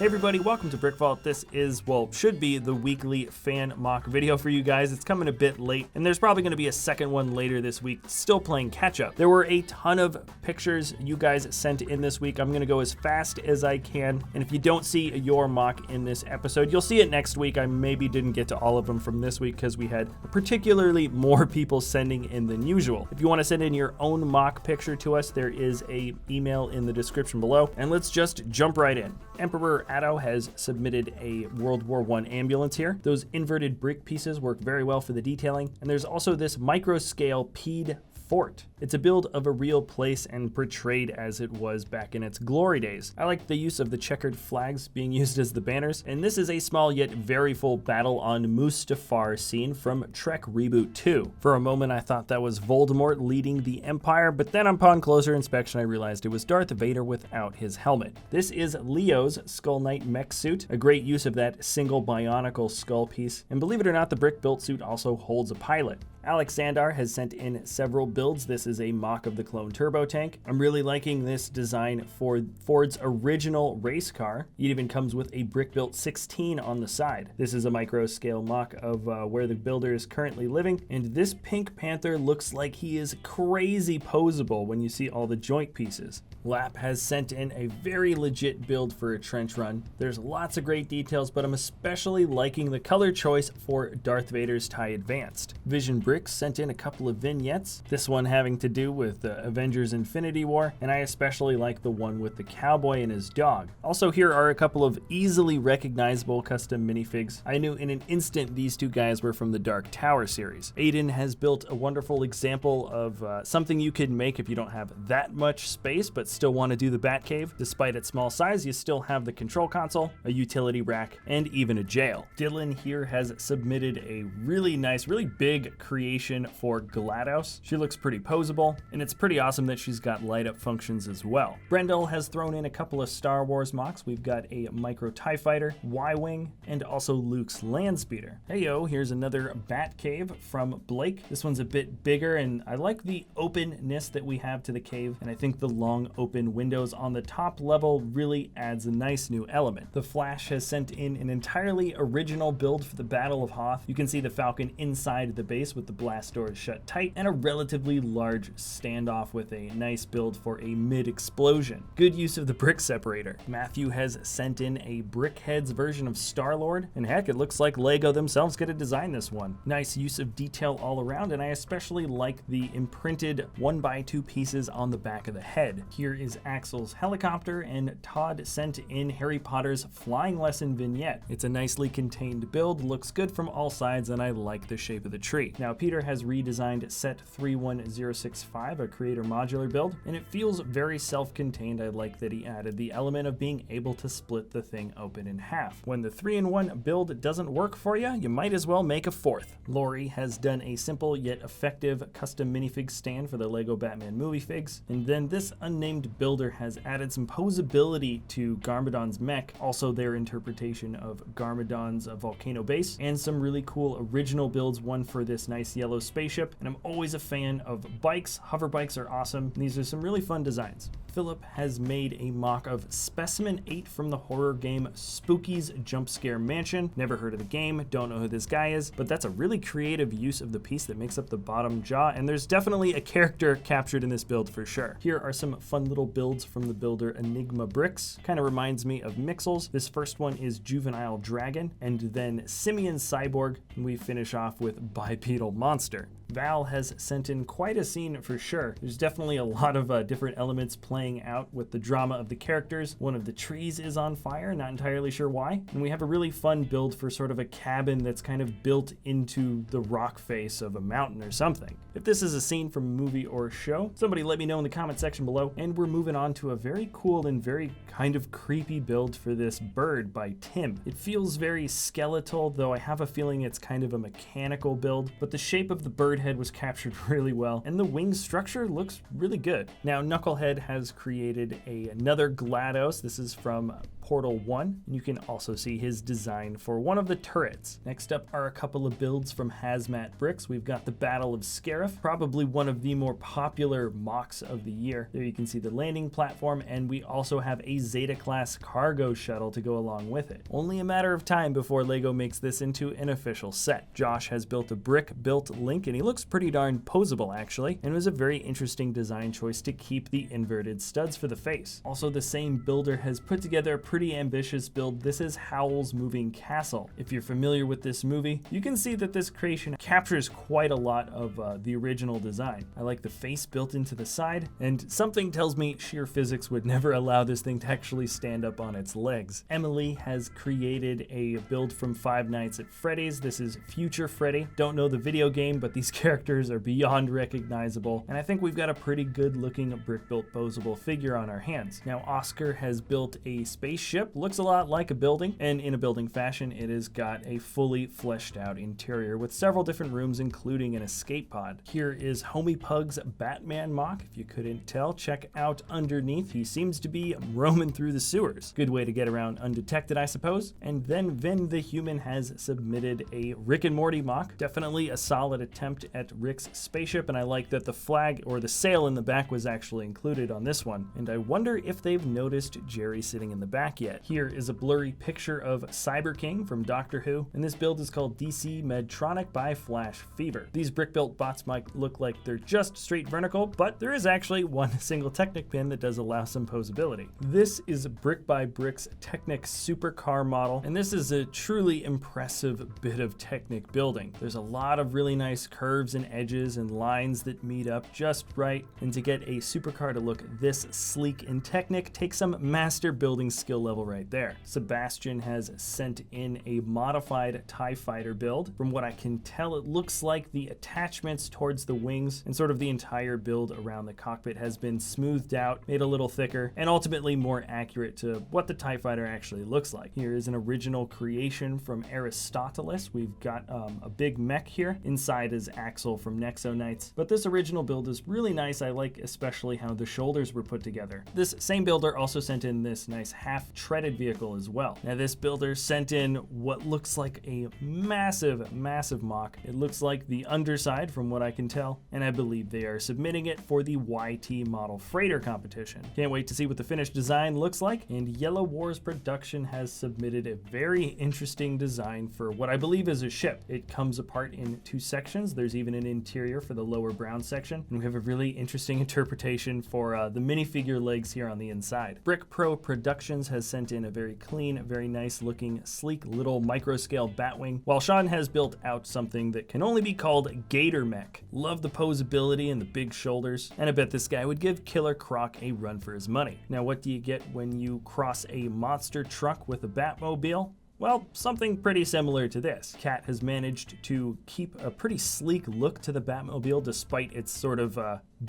Hey everybody, welcome to BrickVault. This is, well, should be the weekly fan mock video for you guys. It's coming a bit late, and there's probably going to be a second one later this week, still playing catch up. There were a ton of pictures you guys sent in this week. I'm going to go as fast as I can, and if you don't see your mock in this episode, you'll see it next week. I maybe didn't get to all of them from this week because we had particularly more people sending in than usual. If you want to send in your own mock picture to us, there is an email in the description below, and let's just jump right in. Emperor Otto has submitted a World War I ambulance here. Those inverted brick pieces work very well for the detailing, and there's also this micro-scale PED fort. It's a build of a real place and portrayed as it was back in its glory days. I like the use of the checkered flags being used as the banners, and this is a small yet very full battle on Mustafar scene from Trek Reboot 2. For a moment I thought that was Voldemort leading the Empire, but then upon closer inspection I realized it was Darth Vader without his helmet. This is Leo's Skull Knight mech suit, a great use of that single bionicle skull piece, and believe it or not, the Brickbuilt suit also holds a pilot. Alexander has sent in several builds. This is a mock of the clone turbo tank. I'm really liking this design for Ford's original race car. It even comes with a Brickbuilt 16 on the side. This is a micro scale mock of where the builder is currently living, and this Pink Panther looks like he is crazy posable when you see all the joint pieces. Lap has sent in a very legit build for a trench run. There's lots of great details, but I'm especially liking the color choice for Darth Vader's TIE Advanced. Vision Bricks sent in a couple of vignettes, this one having to do with Avengers Infinity War, and I especially like the one with the cowboy and his dog. Also, here are a couple of easily recognizable custom minifigs. I knew in an instant these two guys were from the Dark Tower series. Aiden has built a wonderful example of something you could make if you don't have that much space but still want to do the Batcave. Despite its small size, you still have the control console, a utility rack, and even a jail. Dylan here has submitted a really nice, really big creation for GLaDOS. She looks pretty posable, and it's pretty awesome that she's got light up functions as well. Brendel has thrown in a couple of Star Wars mocks. We've got a Micro TIE Fighter, Y-Wing, and also Luke's Landspeeder. Heyo, here's another Batcave from Blake. This one's a bit bigger, and I like the openness that we have to the cave, and I think the long open windows on the top level really adds a nice new element. The Flash has sent in an entirely original build for the Battle of Hoth. You can see the Falcon inside the base with the blast doors shut tight, and a relatively large standoff with a nice build for a mid-explosion. Good use of the brick separator. Matthew has sent in a Brickheads version of Star-Lord, and heck, it looks like LEGO themselves get to design this one. Nice use of detail all around, and I especially like the imprinted 1x2 pieces on the back of the head. Here is Axel's helicopter, and Todd sent in Harry Potter's flying lesson vignette. It's a nicely contained build, looks good from all sides, and I like the shape of the tree. Now Peter has redesigned Set 31065, a creator modular build, and it feels very self-contained. I like that he added the element of being able to split the thing open in half. When the 3-in-1 build doesn't work for you, you might as well make a fourth. Lori has done a simple yet effective custom minifig stand for the LEGO Batman movie figs, and then this unnamed builder has added some posability to Garmadon's mech, also their interpretation of Garmadon's volcano base, and some really cool original builds, one for this nice yellow spaceship, and I'm always a fan of bikes. Hover bikes are awesome. These are some really fun designs. Philip has made a mock of Specimen 8 from the horror game Spooky's Jump Scare Mansion. Never heard of the game, don't know who this guy is, but that's a really creative use of the piece that makes up the bottom jaw, and there's definitely a character captured in this build for sure. Here are some fun little builds from the builder Enigma Bricks. Kind of reminds me of Mixels. This first one is Juvenile Dragon, and then Simian Cyborg, and we finish off with Bipedal Monster. Val has sent in quite a scene for sure. There's definitely a lot of different elements playing out with the drama of the characters. One of the trees is on fire, not entirely sure why. And we have a really fun build for sort of a cabin that's kind of built into the rock face of a mountain or something. If this is a scene from a movie or show, somebody let me know in the comment section below. And we're moving on to a very cool and very kind of creepy build for this bird by Tim. It feels very skeletal, though I have a feeling it's kind of a mechanical build, but the shape of the bird head was captured really well, and the wing structure looks really good. Now, Knucklehead has created another GLaDOS. This is from Portal 1, and you can also see his design for one of the turrets. Next up are a couple of builds from Hazmat Bricks. We've got the Battle of Scarif, probably one of the more popular MOCs of the year. There you can see the landing platform, and we also have a Zeta class cargo shuttle to go along with it. Only a matter of time before LEGO makes this into an official set. Josh has built a Brickbuilt Link, and he looks pretty darn posable actually, and it was a very interesting design choice to keep the inverted studs for the face. Also, the same builder has put together a pretty ambitious build. This is Howl's Moving Castle. If you're familiar with this movie, you can see that this creation captures quite a lot of the original design. I like the face built into the side, and something tells me sheer physics would never allow this thing to actually stand up on its legs. Emily has created a build from Five Nights at Freddy's. This is Future Freddy. Don't know the video game, but these characters are beyond recognizable, and I think we've got a pretty good looking brick-built posable figure on our hands. Now, Oscar has built a spaceship. Looks a lot like a building, and in a building fashion, it has got a fully fleshed out interior with several different rooms, including an escape pod. Here is Homie Pug's Batman MOC. If you couldn't tell, check out underneath. He seems to be roaming through the sewers. Good way to get around undetected, I suppose. And then Vin the Human has submitted a Rick and Morty MOC. Definitely a solid attempt at Rick's spaceship, and I like that the flag or the sail in the back was actually included on this one. And I wonder if they've noticed Jerry sitting in the back yet. Here is a blurry picture of Cyber King from Doctor Who, and this build is called DC Medtronic by Flash Fever. These brick-built bots might look like they're just straight vertical, but there is actually one single Technic pin that does allow some posability. This is Brick by Brick's Technic supercar model, and this is a truly impressive bit of Technic building. There's a lot of really nice curves and edges and lines that meet up just right, and to get a supercar to look this sleek in Technic takes some master building skill level right there. Sebastian has sent in a modified TIE Fighter build. From what I can tell, it looks like the attachments towards the wings and sort of the entire build around the cockpit has been smoothed out, made a little thicker, and ultimately more accurate to what the TIE Fighter actually looks like. Here is an original creation from Aristoteles. We've got a big mech here. Inside is Axel from Nexo Knights, but this original build is really nice. I like especially how the shoulders were put together. This same builder also sent in this nice half-treaded vehicle as well. Now, this builder sent in what looks like a massive MOC. It looks like the underside from what I can tell, and I believe they are submitting it for the YT Model Freighter competition. Can't wait to see what the finished design looks like, and Yellow Wars Production has submitted a very interesting design for what I believe is a ship. It comes apart in two sections. There's even an interior for the lower brown section, and we have a really interesting interpretation for the minifigure legs here on the inside. Brick Pro Productions has sent in a very clean, very nice looking, sleek little micro scale Batwing, while Sean has built out something that can only be called Gator Mech. Love the posability and the big shoulders, and I bet this guy would give Killer Croc a run for his money. Now, what do you get when you cross a monster truck with a Batmobile? Well, something pretty similar to this. Cat has managed to keep a pretty sleek look to the Batmobile despite its sort of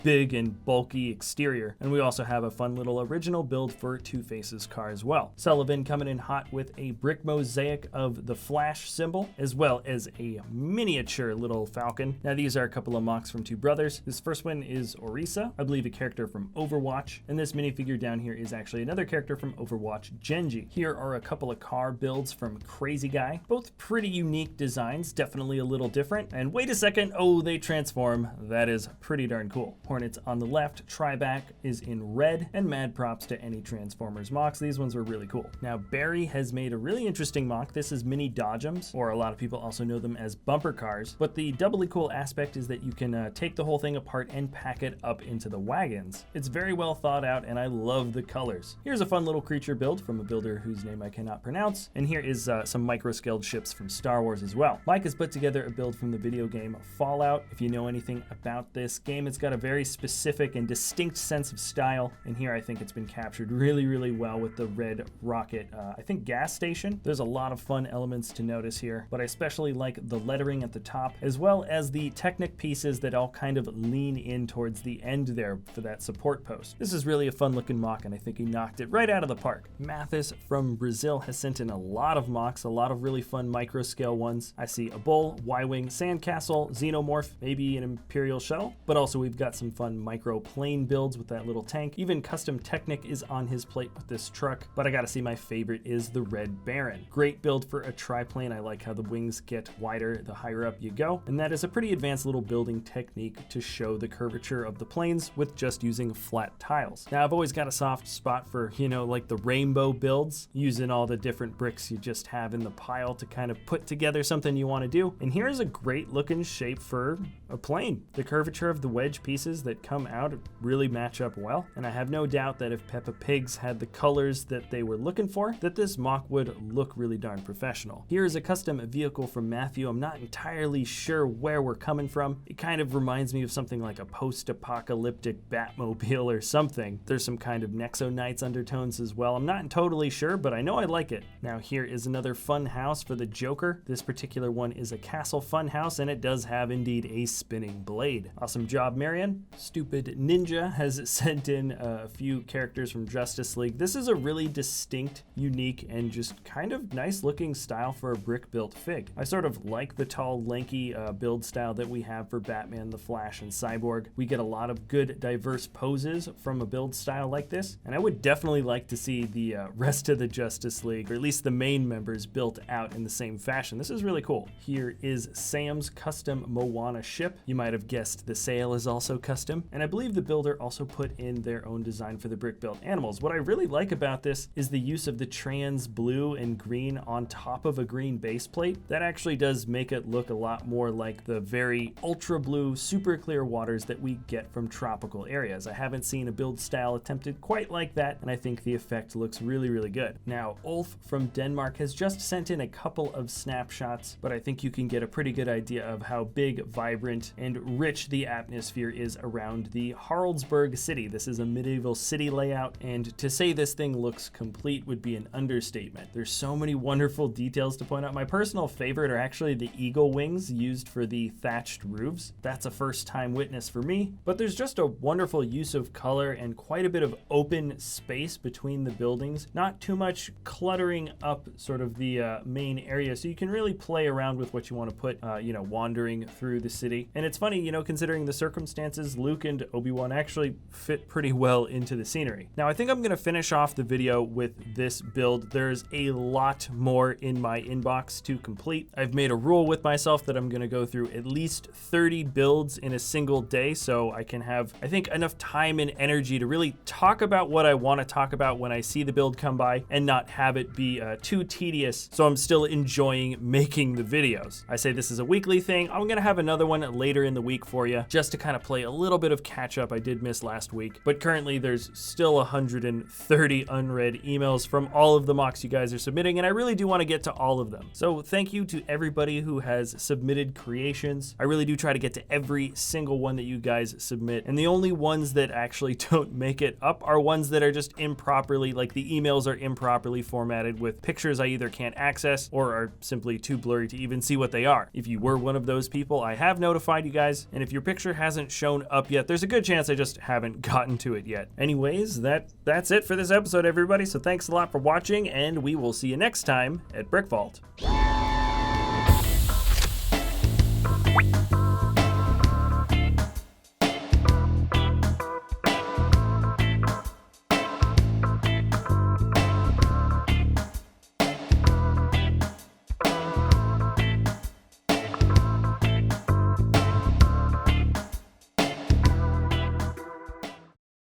big and bulky exterior. And we also have a fun little original build for Two-Face's car as well. Sullivan coming in hot with a brick mosaic of the Flash symbol, as well as a miniature little Falcon. Now, these are a couple of MOCs from two brothers. This first one is Orisa, I believe a character from Overwatch, and this minifigure down here is actually another character from Overwatch, Genji. Here are a couple of car builds from Crazy Guy. Both pretty unique designs, definitely a little different. And wait a second, oh, they transform. That is pretty darn cool. Hornets on the left, Tryback is in red, and mad props to any Transformers MOCs. These ones were really cool. Now, Barry has made a really interesting MOC. This is Mini Dodgems, or a lot of people also know them as bumper cars. But the doubly cool aspect is that you can take the whole thing apart and pack it up into the wagons. It's very well thought out, and I love the colors. Here's a fun little creature build from a builder whose name I cannot pronounce, and here is some micro-scaled ships from Star Wars as well. Mike has put together a build from the video game Fallout. If you know anything about this game, it's got a very very specific and distinct sense of style. And here I think it's been captured really, really well with the red rocket, I think gas station. There's a lot of fun elements to notice here, but I especially like the lettering at the top, as well as the Technic pieces that all kind of lean in towards the end there for that support post. This is really a fun looking mock, and I think he knocked it right out of the park. Mathis from Brazil has sent in a lot of mocks, a lot of really fun micro scale ones. I see a bull, Y-wing, sandcastle, xenomorph, maybe an Imperial shuttle, but also we've got some fun micro plane builds with that little tank. Even custom Technic is on his plate with this truck, but I gotta say my favorite is the Red Baron. Great build for a triplane. I like how the wings get wider the higher up you go, and that is a pretty advanced little building technique to show the curvature of the planes with just using flat tiles. Now I've always got a soft spot for, you know, like the rainbow builds, using all the different bricks you just have in the pile to kind of put together something you want to do. And here's a great looking shape for a plane. The curvature of the wedge pieces that come out really match up well, and I have no doubt that if Peppa Pigs had the colors that they were looking for, that this mock would look really darn professional. Here is a custom vehicle from Matthew. I'm not entirely sure where we're coming from. It kind of reminds me of something like a post-apocalyptic Batmobile or something. There's some kind of Nexo Knights undertones as well. I'm not totally sure, but I know I like it. Now here is another fun house for the Joker. This particular one is a castle fun house, and it does have indeed a spinning blade. Awesome job, Marion. Stupid Ninja has sent in a few characters from Justice League. This is a really distinct, unique, and just kind of nice looking style for a brick-built fig. I sort of like the tall, lanky build style that we have for Batman, the Flash, and Cyborg. We get a lot of good, diverse poses from a build style like this, and I would definitely like to see the rest of the Justice League, or at least the main members, built out in the same fashion. This is really cool. Here is Sam's custom Moana ship. You might have guessed the sail is also custom, and I believe the builder also put in their own design for the brick-built animals. What I really like about this is the use of the trans blue and green on top of a green base plate. That actually does make it look a lot more like the very ultra blue, super clear waters that we get from tropical areas. I haven't seen a build style attempted quite like that, and I think the effect looks really, really good. Now, Ulf from Denmark has just sent in a couple of snapshots, but I think you can get a pretty good idea of how big, vibrant, and rich the atmosphere is around the Haraldsburg city. This is a medieval city layout, and to say this thing looks complete would be an understatement. There's so many wonderful details to point out. My personal favorite are actually the eagle wings used for the thatched roofs. That's a first-time witness for me, but there's just a wonderful use of color and quite a bit of open space between the buildings. Not too much cluttering up sort of the main area, so you can really play around with what you want to put, you know, wandering through the city. And it's funny, you know, considering the circumstances, Luke and Obi-Wan actually fit pretty well into the scenery. Now, I think I'm going to finish off the video with this build. There's a lot more in my inbox to complete. I've made a rule with myself that I'm going to go through at least 30 builds in a single day, so I can have, I think, enough time and energy to really talk about what I want to talk about when I see the build come by and not have it be too tedious, so I'm still enjoying making the videos. I say this is a weekly thing. I'm going to have another one later in the week for you, just to kind of play a little bit of catch up I did miss last week, but currently there's still 130 unread emails from all of the mocks you guys are submitting, and I really do want to get to all of them. So thank you to everybody who has submitted creations. I really do try to get to every single one that you guys submit, and the only ones that actually don't make it up are ones that are just improperly, like the emails are improperly formatted with pictures I either can't access or are simply too blurry to even see what they are. If you were one of those people, I have notified you guys, and if your picture hasn't shown up yet, there's a good chance I just haven't gotten to it yet. Anyways, that's it for this episode, everybody, so thanks a lot for watching, and we will see you next time at BrickVault.